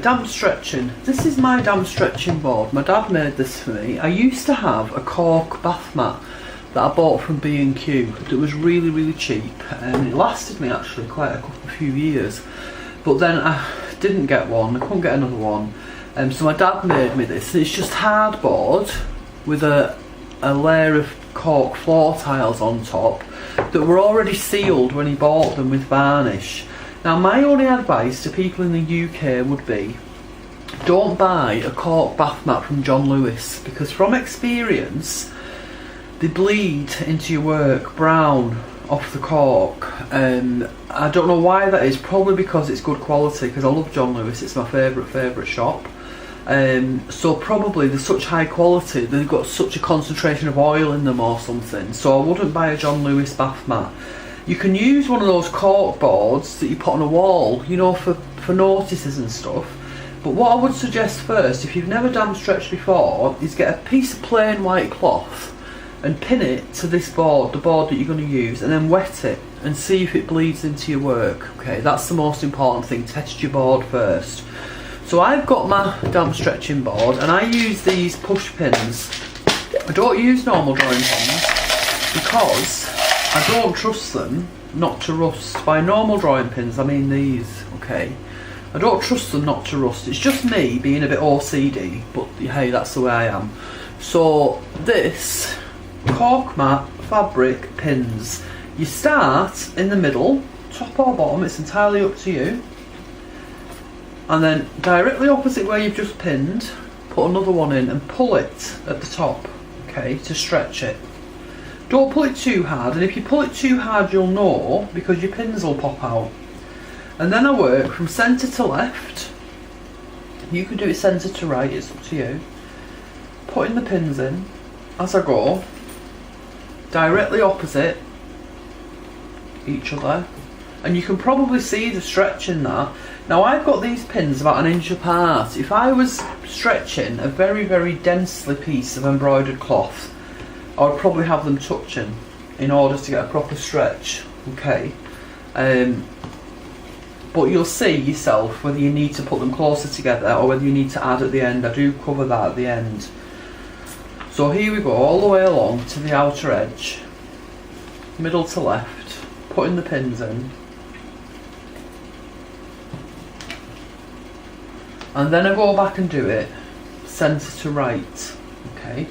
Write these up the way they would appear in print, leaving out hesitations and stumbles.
damp stretching. This is my damp stretching board. My dad made this for me. I used to have a cork bath mat that I bought from B&Q that was really, really cheap, and it lasted me actually quite a few years. But then I didn't get one, I couldn't get another one, so my dad made me this. It's just hardboard with a layer of cork floor tiles on top that were already sealed when he bought them with varnish. Now my only advice to people in the UK would be, don't buy a cork bath mat from John Lewis, because from experience they bleed into your work brown off the cork. I don't know why that is, probably because it's good quality, because I love John Lewis, it's my favourite shop. So probably they're such high quality, they've got such a concentration of oil in them or something, so I wouldn't buy a John Lewis bath mat. You can use one of those cork boards that you put on a wall, you know, for notices and stuff. But what I would suggest first, if you've never damp stretched before, is get a piece of plain white cloth and pin it to this board, the board that you're going to use, and then wet it and see if it bleeds into your work. Okay, that's the most important thing. Test your board first. So I've got my damp stretching board and I use these push pins. I don't use normal drawing pins because I don't trust them not to rust. By normal drawing pins I mean these, okay? I don't trust them not to rust. It's just me being a bit OCD, but hey, that's the way I am. So this cork mat fabric pins, you start in the middle, top or bottom, it's entirely up to you, and then directly opposite where you've just pinned, put another one in and pull it at the top, okay, to stretch it. Don't pull it too hard, and if you pull it too hard you'll know, because your pins will pop out. And then I work from centre to left. You can do it centre to right, it's up to you. Putting the pins in as I go, directly opposite each other, and you can probably see the stretch in that. Now I've got these pins about an inch apart. If I was stretching a very, very densely piece of embroidered cloth, I would probably have them touching in order to get a proper stretch, okay? But you'll see yourself whether you need to put them closer together or whether you need to add at the end. I do cover that at the end. So here we go, all the way along to the outer edge, middle to left, putting the pins in. And then I go back and do it centre to right, okay?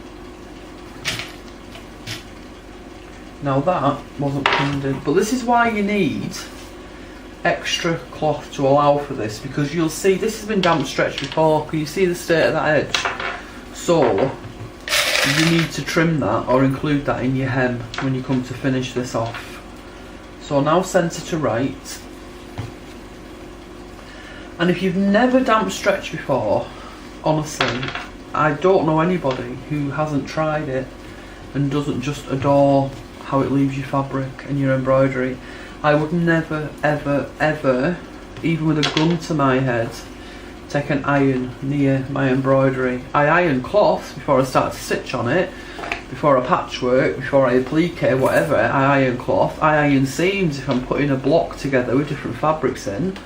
Now that wasn't pinned in, but this is why you need extra cloth to allow for this, because you'll see this has been damp stretched before. Can you see the state of that edge? So you need to trim that or include that in your hem when you come to finish this off. So now centre to right. And if you've never damp stretched before, honestly, I don't know anybody who hasn't tried it and doesn't just adore how it leaves your fabric and your embroidery. I would never, ever, ever, even with a gun to my head, take an iron near my embroidery. I iron cloth before I start to stitch on it, before I patchwork, before I applique, whatever. I iron cloth. I iron seams if I'm putting a block together with different fabrics in.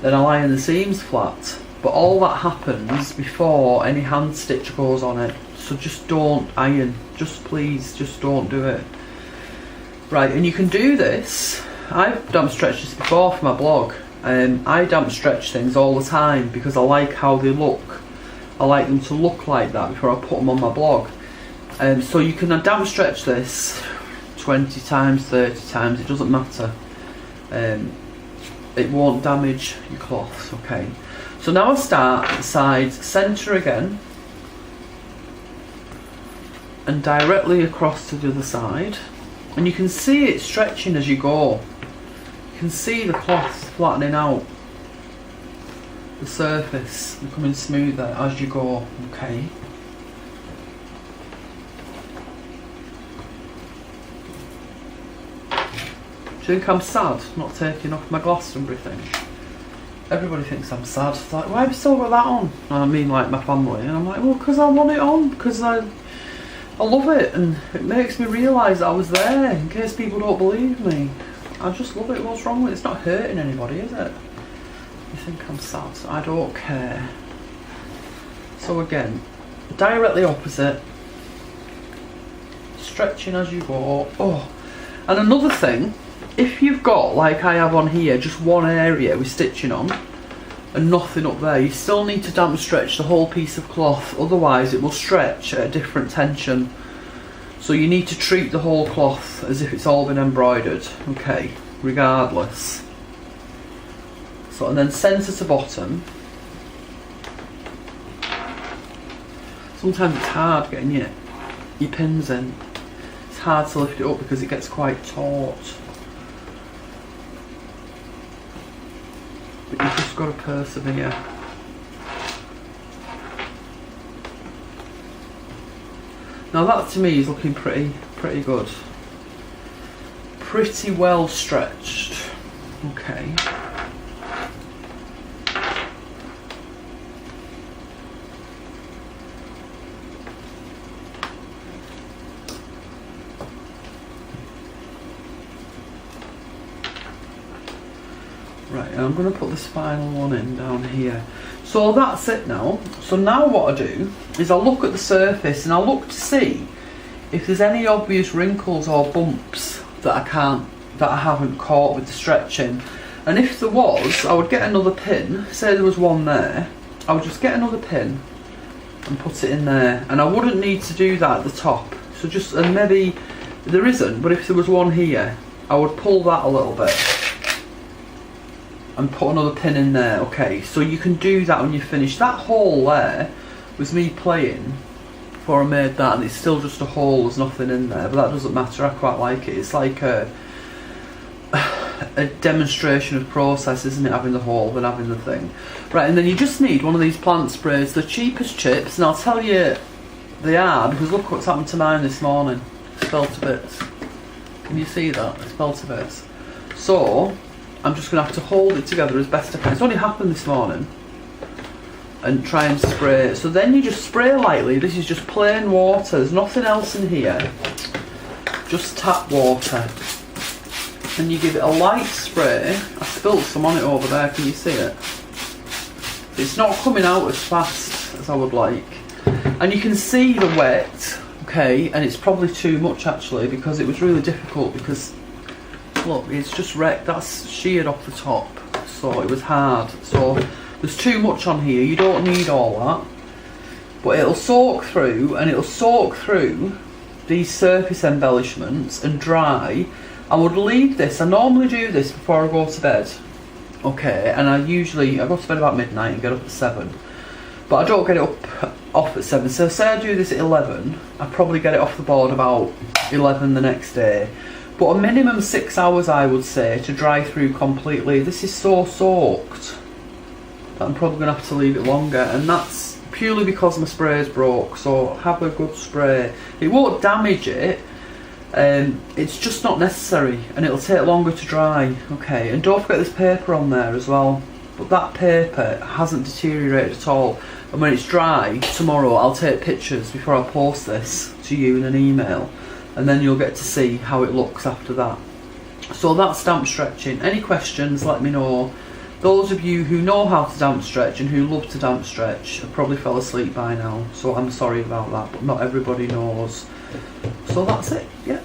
Then I'll iron the seams flat. But all that happens before any hand stitch goes on it. So just don't iron. Just please, just don't do it. Right, and you can do this. I've damp stretched this before for my blog. I damp stretch things all the time because I like how they look. I like them to look like that before I put them on my blog. So you can damp stretch this 20 times, 30 times, it doesn't matter. It won't damage your cloths, okay? So now I'll start at the sides, centre again, and directly across to the other side. And you can see it stretching as you go. You can see the cloth flattening out, the surface becoming smoother as you go, okay? Do you think I'm sad not taking off my Glastonbury thing? Everybody thinks I'm sad. It's like, why have you still got that on? And I mean like my family. And I'm like, well, because I want it on, because I love it, and it makes me realise that I was there, in case people don't believe me. I just love it. What's wrong with it? It's not hurting anybody, is it? You think I'm sad? I don't care. So again, directly opposite, stretching as you go. Oh, and another thing, if you've got, like I have on here, just one area with stitching on and nothing up there, you still need to damp stretch the whole piece of cloth, otherwise it will stretch at a different tension. So you need to treat the whole cloth as if it's all been embroidered, okay, regardless. So, and then centre to bottom. Sometimes it's hard getting your pins in. It's hard to lift it up because it gets quite taut. But you've just got to persevere. Now that to me is looking pretty good. Pretty well stretched. Okay. Right, I'm going to put this final one in down here. So that's it now. So now what I do is I look at the surface and I look to see if there's any obvious wrinkles or bumps that I haven't caught with the stretching. And if there was, I would get another pin. Say there was one there, I would just get another pin and put it in there. And I wouldn't need to do that at the top. So just, and maybe there isn't, but if there was one here, I would pull that a little bit and put another pin in there. Okay, so you can do that when you finish. That hole there was me playing before I made that, and it's still just a hole, there's nothing in there, but that doesn't matter, I quite like it. It's like a demonstration of process, isn't it, having the hole than having the thing. Right, and then you just need one of these plant sprays, the cheapest chips, and I'll tell you they are, because look what's happened to mine this morning. It's fell to bits. Can you see that? It's fell to bits. So I'm just going to have to hold it together as best I can. It's only happened this morning. And try and spray it. So then you just spray lightly. This is just plain water. There's nothing else in here. Just tap water. And you give it a light spray. I spilt some on it over there. Can you see it? It's not coming out as fast as I would like. And you can see the wet. Okay. And it's probably too much actually, because it was really difficult, because look, it's just wrecked. That's sheared off the top, so it was hard. So there's too much on here. You don't need all that, but it'll soak through, and it'll soak through these surface embellishments and dry. I would leave this. I normally do this before I go to bed. Okay, and I go to bed about midnight and get up at 7. But I don't get it off at 7. So say I do this at 11, I probably get it off the board about 11 the next day. But a minimum 6 hours, I would say, to dry through completely. This is so soaked that I'm probably going to have to leave it longer, and that's purely because my spray's broke. So have a good spray. It won't damage it, it's just not necessary, and it'll take longer to dry. Okay, and don't forget this paper on there as well. But that paper hasn't deteriorated at all, and when it's dry tomorrow I'll take pictures before I post this to you in an email, and then you'll get to see how it looks after that. So that's damp stretching. Any questions, let me know. Those of you who know how to damp stretch and who love to damp stretch have probably fell asleep by now, so I'm sorry about that, but not everybody knows. So that's it, yeah.